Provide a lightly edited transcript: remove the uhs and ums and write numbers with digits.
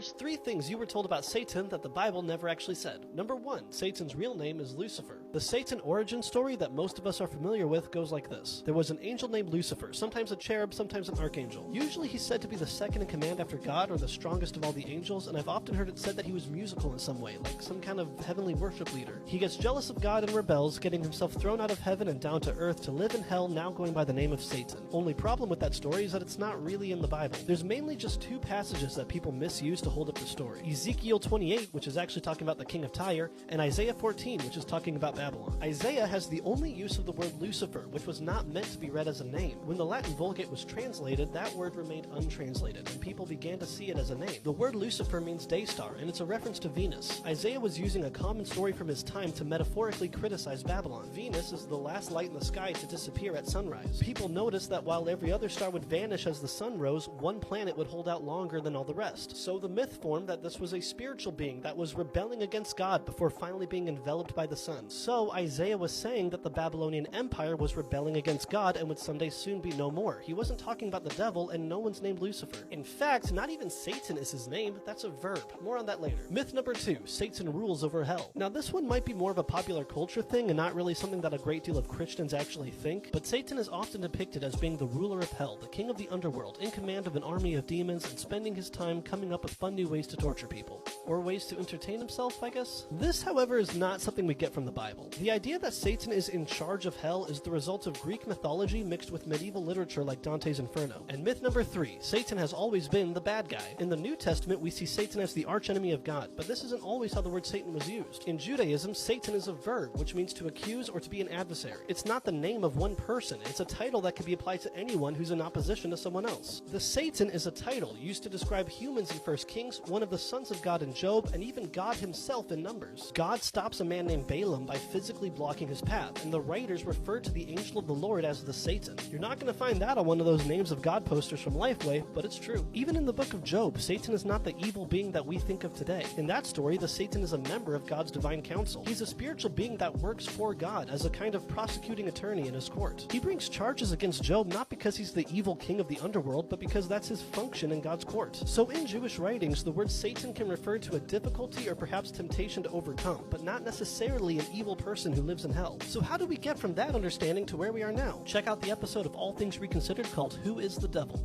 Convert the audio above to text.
There's 3 things you were told about Satan that the Bible never actually said. Number 1, Satan's real name is Lucifer. The Satan origin story that most of us are familiar with goes like this. There was an angel named Lucifer, sometimes a cherub, sometimes an archangel. Usually he's said to be the second in command after God or the strongest of all the angels, and I've often heard it said that he was musical in some way, like some kind of heavenly worship leader. He gets jealous of God and rebels, getting himself thrown out of heaven and down to earth to live in hell, now going by the name of Satan. Only problem with that story is that it's not really in the Bible. There's mainly just 2 passages that people misuse to hold up the story. Ezekiel 28, which is actually talking about the king of Tyre, and Isaiah 14, which is talking about Babylon. Isaiah has the only use of the word Lucifer, which was not meant to be read as a name. When the Latin Vulgate was translated, that word remained untranslated, and people began to see it as a name. The word Lucifer means day star, and it's a reference to Venus. Isaiah was using a common story from his time to metaphorically criticize Babylon. Venus is the last light in the sky to disappear at sunrise. People noticed that while every other star would vanish as the sun rose, one planet would hold out longer than all the rest. So the myth formed that this was a spiritual being that was rebelling against God before finally being enveloped by the sun. So Isaiah was saying that the Babylonian Empire was rebelling against God and would someday soon be no more. He wasn't talking about the devil, and no one's named Lucifer. In fact, not even Satan is his name, that's a verb. More on that later. Myth number 2, Satan rules over hell. Now this one might be more of a popular culture thing and not really something that a great deal of Christians actually think, but Satan is often depicted as being the ruler of hell, the king of the underworld, in command of an army of demons and spending his time coming up with fun new ways to torture people. Or ways to entertain himself, I guess? This, however, is not something we get from the Bible. The idea that Satan is in charge of hell is the result of Greek mythology mixed with medieval literature like Dante's Inferno. And myth number 3, Satan has always been the bad guy. In the New Testament, we see Satan as the archenemy of God, but this isn't always how the word Satan was used. In Judaism, Satan is a verb, which means to accuse or to be an adversary. It's not the name of one person, it's a title that can be applied to anyone who's in opposition to someone else. The Satan is a title used to describe humans in 1 Kings, one of the sons of God in Job, and even God himself in Numbers. God stops a man named Balaam by physically blocking his path, and the writers refer to the angel of the Lord as the Satan. You're not going to find that on one of those names of God posters from Lifeway, but it's true. Even in the book of Job, Satan is not the evil being that we think of today. In that story, the Satan is a member of God's divine council. He's a spiritual being that works for God as a kind of prosecuting attorney in his court. He brings charges against Job not because he's the evil king of the underworld, but because that's his function in God's court. So in Jewish writings, the word Satan can refer to a difficulty or perhaps temptation to overcome, but not necessarily an evil person who lives in hell. So how do we get from that understanding to where we are now? Check out the episode of All Things Reconsidered called Who is the Devil?